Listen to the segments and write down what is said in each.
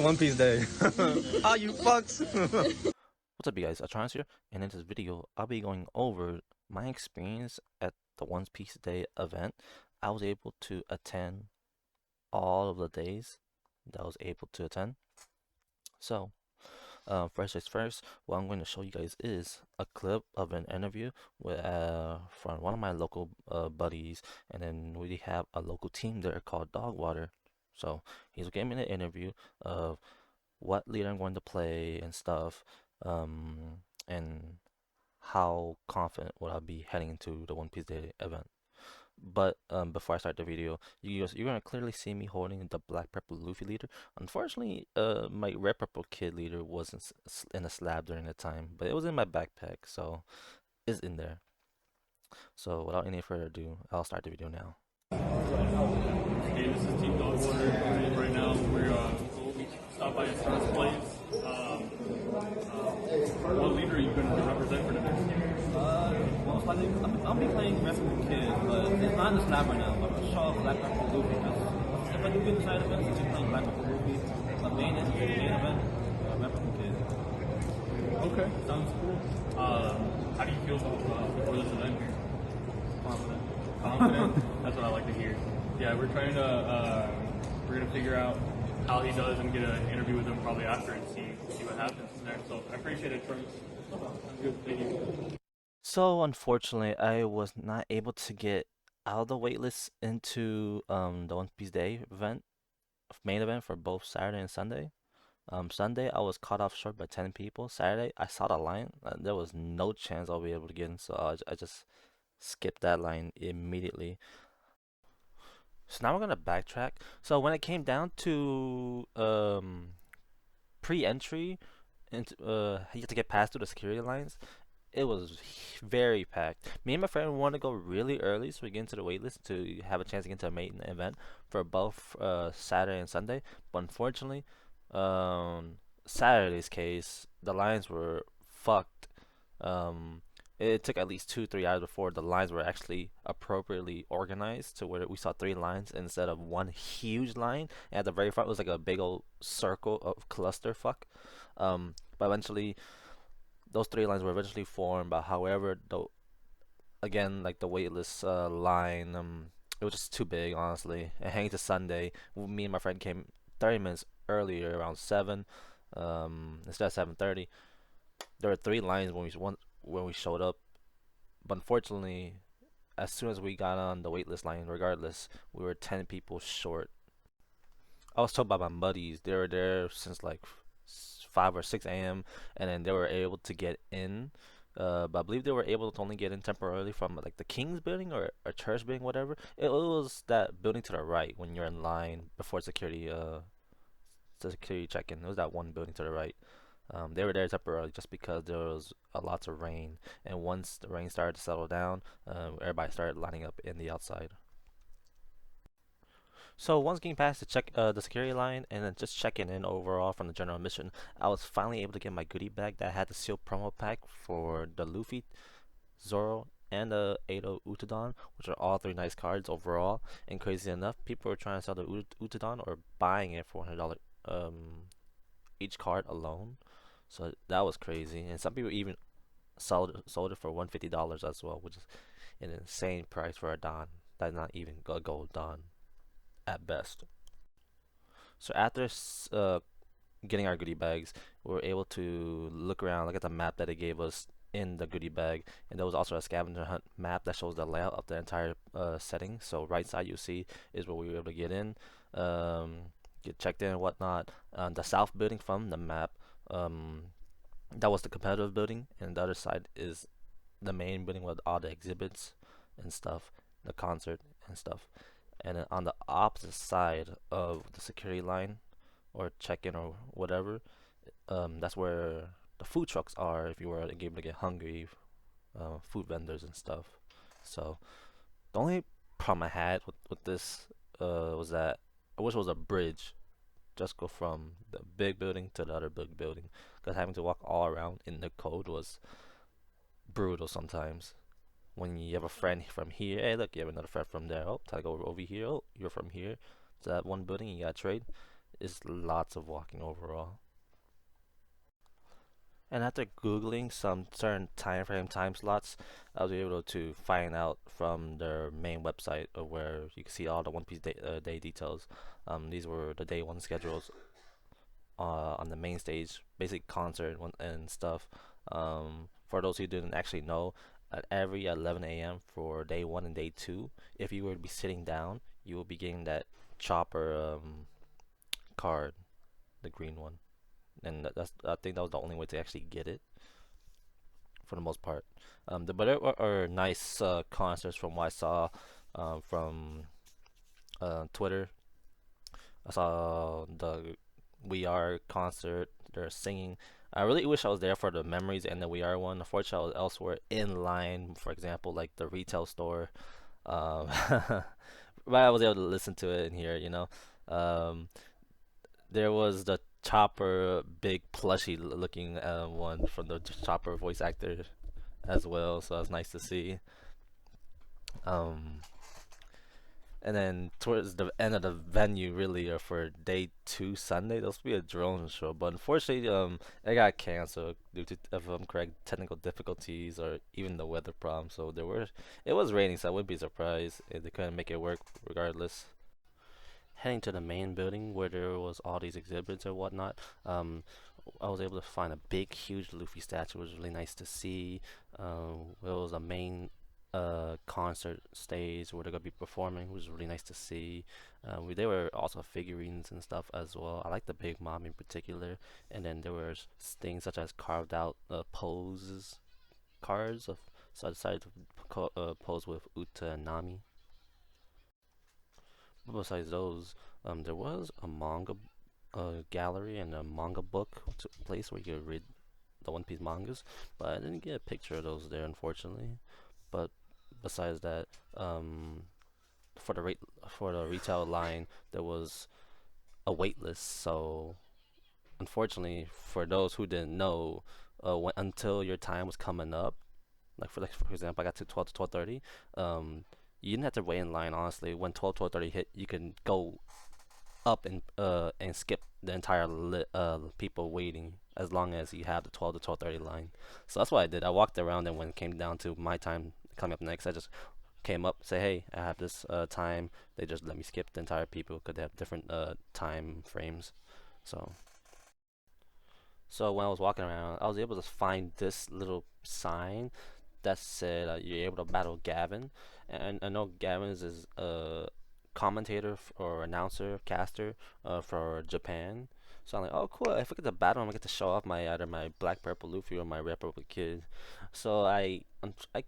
One Piece Day. Ah, you fucks. What's up, you guys? Atrans here, and in this video, I'll be going over my experience at the One Piece Day event. I was able to attend all of the days that I was able to attend. So, first things first, what I'm going to show you guys is a clip of an interview with from one of my local buddies, and then we have a local team there called DawgWater. So he's giving me an interview of what leader I'm going to play and stuff, and how confident would I be heading into the One Piece Day event. But before I start the video, you're gonna clearly see me holding the black purple Luffy leader. Unfortunately, my red purple kid leader wasn't in a slab during the time, but it was in my backpack, so it's in there. So without any further ado, I'll start the video now. Hey, this is Team DawgWater. Right now, we'll be stopped by a first place. What leader are you going to represent for the next year? Most likely, I'll be playing Wrestling Kid, but it's not in the snap right now. I'm going to show Black Pepper Luffy. If I do get the side events, I'll be playing Black Pepper Luffy. But main event, Black Pepper Kid. Okay, sounds cool. How do you feel before this event here? Confident. Confident? That's what I like to hear. Yeah, we're gonna figure out how he does and get an interview with him probably after and see what happens from there. So I appreciate it, Troy. Good, thank you. So unfortunately, I was not able to get out of the waitlist into the One Piece Day event, main event for both Saturday and Sunday. Sunday I was caught off short by 10 people. Saturday I saw the line. There was no chance I'll be able to get in, so I just skipped that line immediately. So now we're gonna backtrack. So when it came down to pre-entry, into you have to get past through the security lines. It was very packed. Me and my friend wanted to go really early so we get into the waitlist to have a chance to get into a main event for both Saturday and Sunday. But unfortunately, Saturday's case, the lines were fucked. It took at least 2-3 hours before the lines were actually appropriately organized to where we saw 3 lines instead of one huge line. And at the very front it was like a big old circle of clusterfuck. But eventually, those 3 lines were eventually formed. But however, again, like the waitlist line, it was just too big, honestly. And hanging to Sunday, me and my friend came 30 minutes earlier, around 7, instead of 7:30. There were 3 lines when we showed up, but unfortunately, as soon as we got on the waitlist line, regardless, we were 10 people short. I was told by my buddies they were there since like 5 or 6 a.m. and then they were able to get in. But I believe they were able to only get in temporarily from like the King's building or church building, whatever. It was that building to the right when you're in line before security check-in. It was that one building to the right. They were there temporarily just because there was a lot of rain, and once the rain started to settle down, everybody started lining up in the outside. So once getting past the security line and then just checking in overall from the general mission, I was finally able to get my goodie bag that had the sealed promo pack for the Luffy, Zoro, and the Edo Utadon, which are all 3 nice cards overall. And crazy enough, people were trying to sell the Utadon or buying it for $100 each card alone. So that was crazy, and some people even sold it for $150 as well, which is an insane price for a Don. That's not even a gold Don at best. So after getting our goodie bags, we were able to look around, look at the map that they gave us in the goodie bag, and there was also a scavenger hunt map that shows the layout of the entire setting. So right side you see is where we were able to get in, get checked in and whatnot. The south building from the map, that was the competitive building, and the other side is the main building with all the exhibits and stuff, the concert and stuff. And then on the opposite side of the security line or check-in or whatever, that's where the food trucks are if you were able to get hungry, food vendors and stuff. So the only problem I had with this was that I wish it was a bridge. Just go from the big building to the other big building, because having to walk all around in the cold was brutal sometimes. When you have a friend from here, hey look, you have another friend from there, oh, time to go over here, oh, you're from here to that one building, you gotta trade. is lots of walking overall. And after Googling some certain time frame time slots, I was able to find out from their main website of where you can see all the One Piece day details. These were the day one schedules on the main stage, basic concert and stuff. For those who didn't actually know, at every 11 a.m. for day one and day two, if you were to be sitting down, you will be getting that chopper card, the green one, and that's I think that was the only way to actually get it for the most part. But there are nice concerts from what I saw from Twitter. I saw the We Are concert. They're singing. I really wish I was there for the Memories and the We Are one. Unfortunately, I was elsewhere in line. For example, like the retail store. Um, but I was able to listen to it and hear it. Um, there was the Chopper big plushy looking one from the Chopper voice actor as well. So that's nice to see. Um, And then towards the end of the venue, really, for day two Sunday, there was supposed to be a drone show, but unfortunately, it got canceled due to, if I'm correct, technical difficulties or even the weather problem. So it was raining, so I wouldn't be surprised if they couldn't make it work regardless. Heading to the main building where there was all these exhibits or whatnot, I was able to find a big, huge Luffy statue, which was really nice to see. It was a main concert stage where they're gonna be performing, which was really nice to see. There were also figurines and stuff as well. I like the Big Mom in particular, and then there were things such as carved out poses, cards of. So I decided to pose with Uta and Nami. But besides those, there was a manga gallery and a manga book place where you could read the One Piece mangas, but I didn't get a picture of those there, unfortunately. But besides that, for the retail line, there was a wait list. So unfortunately, for those who didn't know, until your time was coming up, for example, I got to 12 to 12:30. You didn't have to wait in line. Honestly, when 12:30 hit, you can go up and skip the entire people waiting as long as you have the 12 to 12:30 line. So that's what I did. I walked around, and when it came down to my time coming up next, I just came up, say, hey, I have this time. They just let me skip the entire people because they have different time frames. So when I was walking around, I was able to find this little sign that said you're able to battle Gavin. And I know Gavin is a commentator or announcer, caster for Japan. So I'm like, oh cool! If I get to battle, I'm gonna get to show off either my black purple Luffy or my red purple Kid. So I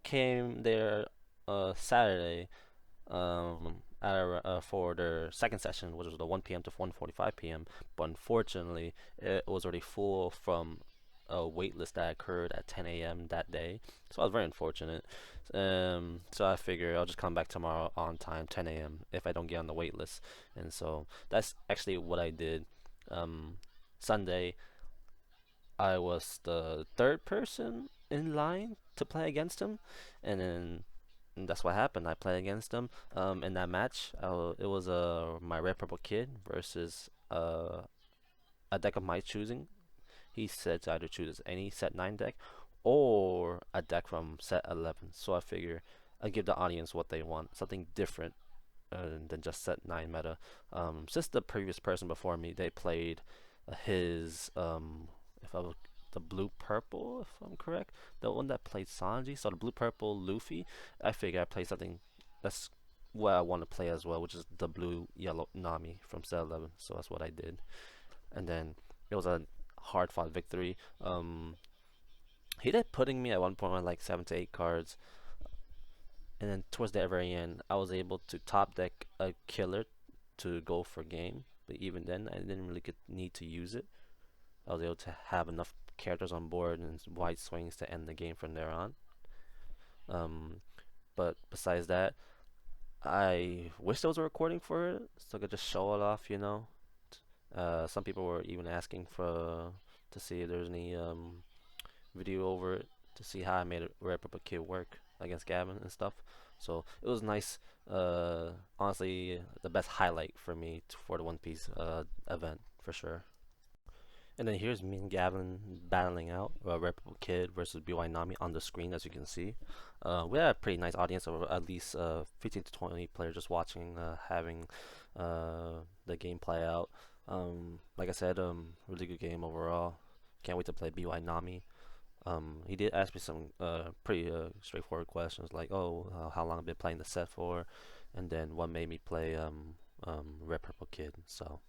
came there Saturday for their second session, which was the 1 p.m. to 1:45 p.m. But unfortunately, it was already full from a wait list that occurred at 10 a.m. that day. So I was very unfortunate. So I figure I'll just come back tomorrow on time, 10 a.m. if I don't get on the wait list. And so that's actually what I did. Sunday, I was the third person in line to play against him, and then that's what happened. I played against him in that match. It was my red purple Kid versus a deck of my choosing. He said to either choose any set 9 deck or a deck from set 11. So I figure I give the audience what they want, something different than just set 9 meta. Since the previous person before me, they played his if I was the blue purple, if I'm correct, the one that played Sanji. So the blue purple Luffy. I figure I play something that's what I want to play as well, which is the blue yellow Nami from set 11. So that's what I did, and then it was a hard fought victory. He did putting me at one point on like 7 to 8 cards, and then towards the very end, I was able to top deck a killer to go for game. But even then, I didn't really need to use it. I was able to have enough characters on board and wide swings to end the game from there on. But besides that, I wish there was a recording for it so I could just show it off, Some people were even asking to see if there's any video over it to see how I made a Red Purple Kid work against Gavin and stuff. So it was nice. Honestly, the best highlight for me for the One Piece event for sure. And then here's me and Gavin battling out Reputable Kid versus BY Nami on the screen, as you can see. We had a pretty nice audience of at least 15 to 20 players just watching, having the game play out. Like I said, really good game overall. Can't wait to play BY Nami. He did ask me some pretty straightforward questions like, oh, how long I've been playing the set for, and then what made me play Red Purple Kid. So.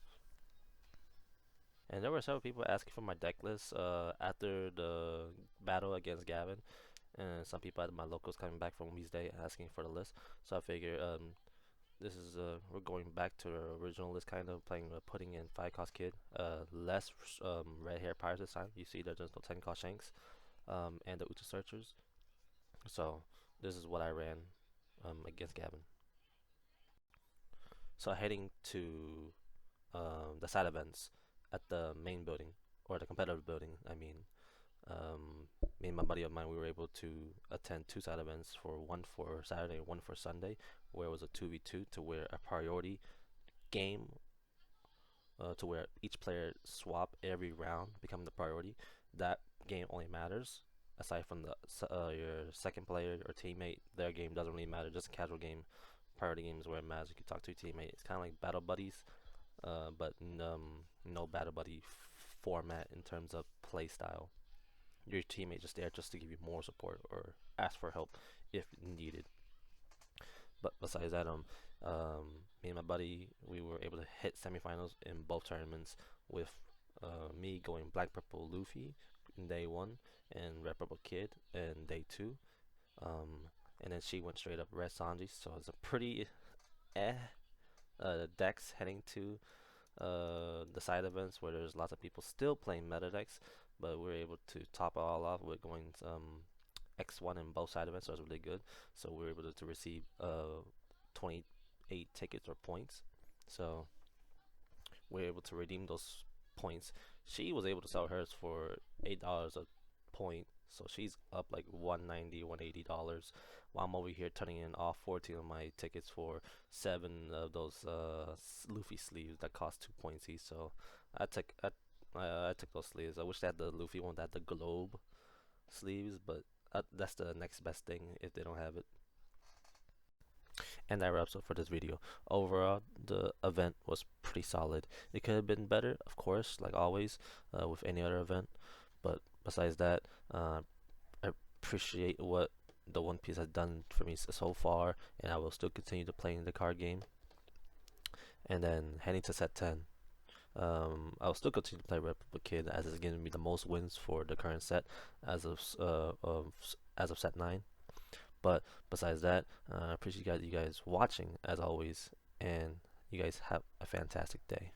And there were several people asking for my deck list after the battle against Gavin, and some people at my locals coming back from Wee's Day asking for the list. So I figured this is we're going back to the original list, kind of playing putting in 5-cost Kid, less red hair pirates this time. You see, there's no 10-cost Shanks, and the Uta Searchers. So this is what I ran against Gavin. So heading to the side events at the main building, or the competitive building, I mean. Me and my buddy of mine, we were able to attend 2 side events, for one for Saturday and one for Sunday, where it was a 2v2 to where a priority game, to where each player swap every round, becoming the priority. That game only matters. Aside from the your second player or teammate, their game doesn't really matter. Just a casual game. Priority game is where it matters. You can talk to your teammate. It's kind of like battle buddies, but no battle buddy format in terms of play style. Your teammate just there just to give you more support or ask for help if needed. But besides that, me and my buddy, we were able to hit semifinals in both tournaments, with me going Black Purple Luffy in day 1 and Red Purple Kid in day 2. And then she went straight up Red Sanji, so it's a pretty decks heading to the side events, where there's lots of people still playing meta decks, but we were able to top it all off with going X1 in both side events, so it was really good. So we were able to receive 28 tickets or points. So we were able to redeem those points. She was able to sell hers for $8 a point, so she's up like $190, $180, while I'm over here turning in all 14 of my tickets for 7 of those Luffy sleeves that cost 2 points each. So I took those sleeves. I wish they had the Luffy one that had the globe sleeves, but that's the next best thing if they don't have it. And that wraps up for this video. Overall, the event was pretty solid. It could have been better, of course, like always, with any other event. But besides that, I appreciate what the One Piece has done for me so far, and I will still continue to play in the card game. And then heading to set 10, I will still continue to play Reputable Kid, as it's giving me the most wins for the current set as of set 9. But besides that, I appreciate you guys watching as always, and you guys have a fantastic day.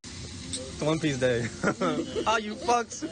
It's One Piece Day. Ah, you fucks.